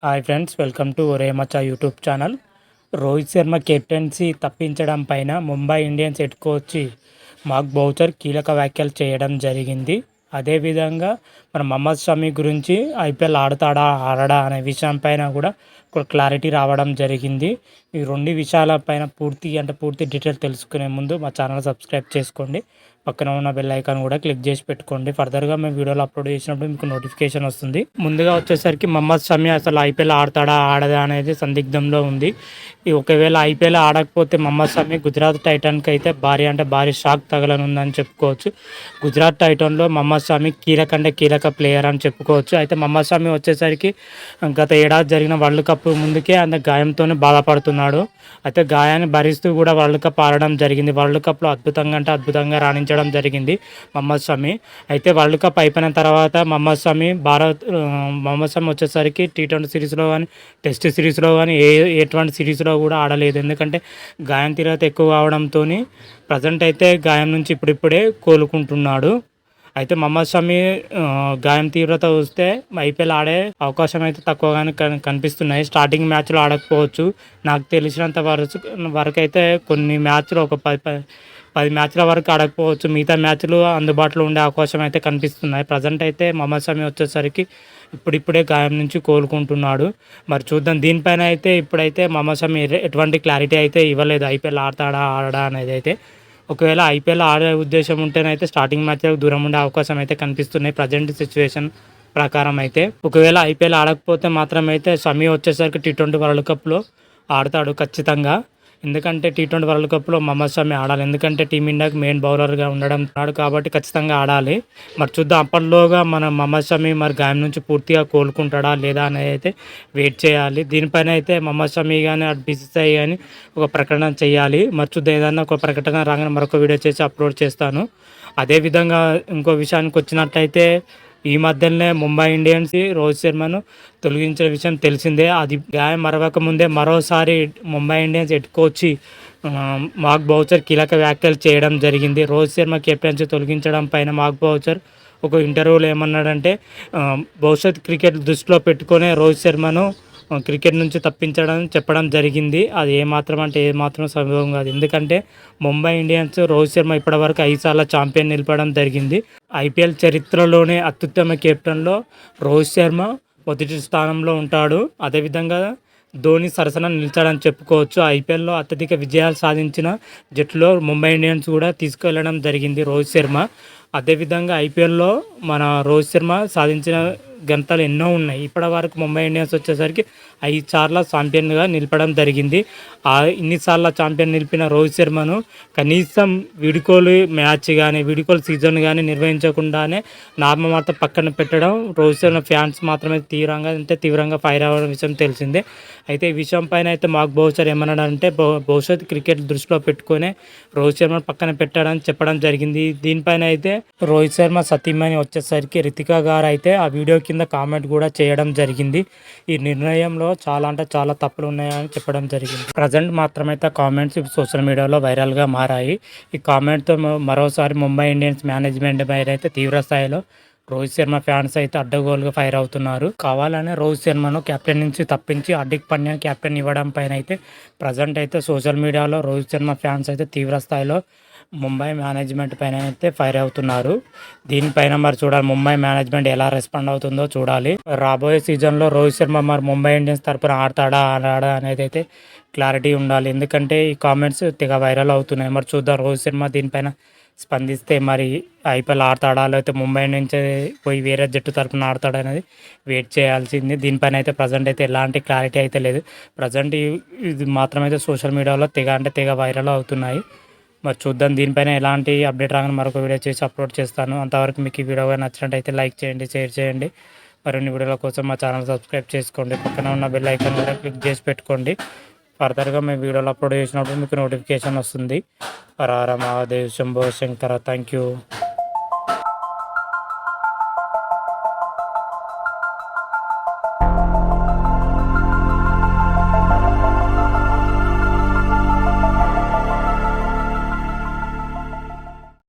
Hi friends, welcome to ఒరే మచ్చా YouTube channel. Rohit Sharma captaincy తప్పించడం పైన Mumbai Indians head coach Mark Boucher కీలక వ్యాఖ్యలు చేయడం జరిగింది. అదేవిధంగా మన మహమ్మద్ షమి గురించి ఐపీఎల్ ఆడతాడా ఆడడా అనే విషయం పైన కూడా ఒక క్లారిటీ రావడం జరిగింది. ఈ రెండు విషయాలపైన పూర్తి డీటెయిల్ తెలుసుకునే ముందు మా ఛానల్ సబ్స్క్రైబ్ చేసుకోండి. పక్కన ఉన్న బెల్ ఐకాన్ కూడా క్లిక్ చేసి పెట్టుకోండి. ఫర్దర్గా మేము వీడియోలు అప్లోడ్ చేసినప్పుడు మీకు నోటిఫికేషన్ వస్తుంది. ముందుగా వచ్చేసరికి మహమ్మద్ షమి అసలు ఐపీఎల్ ఆడతాడా ఆడదా అనేది సందిగ్ధంలో ఉంది. ఒకవేళ ఐపీఎల్ ఆడకపోతే మహమ్మద్ షమి గుజరాత్ టైటన్కి అయితే భారీ షాక్ తగలనుందని చెప్పుకోవచ్చు. గుజరాత్ టైటన్లో మహమ్మద్ షమి కీలక ప్లేయర్ అని చెప్పుకోవచ్చు. అయితే మహమ్మద్ షమి వచ్చేసరికి గత ఏడాది జరిగిన వరల్డ్ కప్ ముందుకే అంత గాయంతోనే బాధపడుతున్నాడు. అయితే గాయాన్ని భరిస్తూ కూడా వరల్డ్ కప్ ఆడడం జరిగింది. వరల్డ్ కప్లో అద్భుతంగా రాణించడం జరిగింది మహమ్మద్ షమి. అయితే వరల్డ్ కప్ అయిపోయిన తర్వాత మహమ్మద్ షమి వచ్చేసరికి T20 సిరీస్లో కానీ టెస్ట్ సిరీస్లో కానీ ఎటువంటి సిరీస్లో కూడా ఆడలేదు. ఎందుకంటే గాయం తీవ్రత ఎక్కువ కావడంతో ప్రజెంట్ అయితే గాయం నుంచి ఇప్పుడిప్పుడే కోలుకుంటున్నాడు. అయితే మహమ్మద్ షమి గాయం తీవ్రత వస్తే ఐపీఎల్ ఆడే అవకాశం అయితే తక్కువగానే కనిపిస్తున్నాయి. స్టార్టింగ్ మ్యాచ్లో ఆడకపోవచ్చు. నాకు తెలిసినంత వరకు అయితే కొన్ని మ్యాచ్లు ఒక 10 మ్యాచ్ల వరకు ఆడకపోవచ్చు. మిగతా మ్యాచ్లు అందుబాటులో ఉండే అవకాశం అయితే కనిపిస్తున్నాయి. ప్రజెంట్ అయితే మహమ్మద్ షమి వచ్చేసరికి ఇప్పుడిప్పుడే గాయం నుంచి కోలుకుంటున్నాడు. మరి చూద్దాం. దీనిపైన అయితే ఇప్పుడైతే మహమ్మద్ షమి ఎటువంటి క్లారిటీ అయితే ఇవ్వలేదు. ఐపీఎల్ ఆడతాడా ఆడడా అనేది అయితే. ఒకవేళ ఐపీఎల్ ఆడే ఉద్దేశం ఉంటేనైతే స్టార్టింగ్ మ్యాచ్లకు దూరం ఉండే అవకాశం అయితే కనిపిస్తున్నాయి ప్రజెంట్ సిచ్యువేషన్ ప్రకారం అయితే. ఒకవేళ ఐపీఎల్ ఆడకపోతే మాత్రం అయితే షమి వచ్చేసరికి T20 వరల్డ్ కప్లో ఆడతాడు ఖచ్చితంగా. ఎందుకంటే T20 వరల్డ్ కప్లో మహమ్మద్ షమి ఆడాలి. ఎందుకంటే టీమిండియాకి మెయిన్ బౌలర్గా ఉండడం కాబట్టి ఖచ్చితంగా ఆడాలి. మరి చూద్దాం. అప్పట్లోగా మన మహమ్మద్ షమి మరి గాయం నుంచి పూర్తిగా కోలుకుంటాడా లేదా అనేది అయితే వెయిట్ చేయాలి. దీనిపైన అయితే మహమ్మద్ షమి కానీ BCCI కానీ ఒక ప్రకటన చేయాలి. మరి చూద్దాం. ఏదన్నా ఒక ప్రకటన రాగానే మరొక వీడియో చేసి అప్లోడ్ చేస్తాను. అదేవిధంగా ఇంకో విషయానికి వచ్చినట్టయితే ఈ మధ్యనే ముంబై ఇండియన్స్ రోహిత్ శర్మను తొలగించిన విషయం తెలిసిందే. అది గాయం మరవక ముందే మరోసారి Mumbai Indians head coach Mark Boucher కీలక వ్యాఖ్యలు చేయడం జరిగింది. రోహిత్ శర్మ కెప్టెన్సీ తొలగించడం పైన మార్క్ బౌచర్ ఒక ఇంటర్వ్యూలో ఏమన్నాడంటే భవిష్యత్ క్రికెట్ దృష్టిలో పెట్టుకునే రోహిత్ శర్మను క్రికెట్ నుంచి చెప్పడం జరిగింది. అది ఏమాత్రం సంభవం కాదు. ఎందుకంటే ముంబై ఇండియన్స్ రోహిత్ శర్మ ఇప్పటివరకు 5 సార్లు ఛాంపియన్ నిలపడం జరిగింది. ఐపీఎల్ చరిత్రలోనే అత్యుత్తమ కెప్టెన్లో రోహిత్ శర్మ మొదటి స్థానంలో ఉంటాడు. అదేవిధంగా ధోని సరసన నిలిచాడని చెప్పుకోవచ్చు. ఐపీఎల్లో అత్యధిక విజయాలు సాధించిన జట్టులో ముంబై ఇండియన్స్ కూడా తీసుకెళ్లడం జరిగింది రోహిత్ శర్మ. అదేవిధంగా ఐపీఎల్లో మన రోహిత్ శర్మ సాధించిన ఘనతలు ఎన్నో ఉన్నాయి. ఇప్పటి వరకు ముంబై ఇండియన్స్ వచ్చేసరికి 5 సార్లు ఛాంపియన్గా నిలపడం జరిగింది. ఇన్నిసార్లు ఛాంపియన్ నిలిపిన రోహిత్ శర్మను కనీసం వీడుకోలు మ్యాచ్ కానీ వీడుకోలు సీజన్ కానీ నిర్వహించకుండానే నామమాత్రం పక్కన పెట్టడం రోహిత్ శర్మ ఫ్యాన్స్ మాత్రమే తీవ్రంగా ఫైర్ అవ్వడం విషయం తెలిసిందే. అయితే ఈ విషయం పైన అయితే మార్క్ బౌచర్ ఏమన్నాడంటే భవిష్యత్ క్రికెట్ దృష్టిలో పెట్టుకునే రోహిత్ శర్మను పక్కన పెట్టాడని చెప్పడం జరిగింది. దీనిపైన అయితే రోహిత్ శర్మ సతీమణి వచ్చేసరికి రితికా గారు అయితే ఆ వీడియో కింద కామెంట్ కూడా చేయడం జరిగింది. ఈ నిర్ణయంలో చాలా తప్పులు ఉన్నాయని చెప్పడం జరిగింది. ప్రజెంట్ మాత్రమైతే కామెంట్స్ సోషల్ మీడియాలో వైరల్గా మారాయి. ఈ కామెంట్తో మరోసారి ముంబై ఇండియన్స్ మేనేజ్మెంట్ పైన అయితే తీవ్ర స్థాయిలో రోహిత్ శర్మ ఫ్యాన్స్ అయితే అడ్డగోలుగా ఫైర్ అవుతున్నారు. కావాలనే రోహిత్ శర్మను కెప్టెన్ నుంచి తప్పించి హార్దిక్ పాండ్యాని కెప్టెన్ ఇవ్వడం పైన అయితే ప్రజెంట్ అయితే సోషల్ మీడియాలో రోహిత్ శర్మ ఫ్యాన్స్ అయితే తీవ్ర స్థాయిలో ముంబై మేనేజ్మెంట్ పైన అయితే ఫైర్ అవుతున్నారు. దీనిపైన మరి చూడాలి ముంబై మేనేజ్మెంట్ ఎలా రెస్పాండ్ అవుతుందో చూడాలి. రాబోయే సీజన్లో రోహిత్ శర్మ మరి ముంబై ఇండియన్స్ తరపున ఆడతాడా అనేది అయితే క్లారిటీ ఉండాలి. ఎందుకంటే ఈ కామెంట్స్ తెగ వైరల్ అవుతున్నాయి. మరి చూద్దాం రోహిత్ శర్మ దీనిపైన స్పందిస్తే మరి ఐపీఎల్ ఆడతాడా లేకపోతే ముంబై నుంచి పోయి వేరే జట్టు తరపున ఆడతాడా అనేది వెయిట్ చేయాల్సింది. దీనిపైన అయితే ప్రజెంట్ అయితే ఎలాంటి క్లారిటీ అయితే లేదు. ప్రజెంట్ ఇది మాత్రమైతే సోషల్ మీడియాలో తెగ వైరల్ అవుతున్నాయి. మరి చూద్దాం. దీనిపైన ఎలాంటి అప్డేట్ రాగానే మరొక వీడియో చేసి అప్లోడ్ చేస్తాను. అంతవరకు మీకు ఈ వీడియో నచ్చినట్టయితే లైక్ చేయండి, షేర్ చేయండి. మరిన్ని వీడియోల కోసం మా ఛానల్ సబ్స్క్రైబ్ చేసుకోండి. పక్కన ఉన్న బెల్ ఐకాన్ కూడా క్లిక్ చేసి పెట్టుకోండి. ఫర్దర్గా మేము వీడియోలు అప్లోడ్ చేసినప్పుడు మీకు నోటిఫికేషన్ వస్తుంది. హర హర మహాదేవ్, శంభో శంకర. Thank you.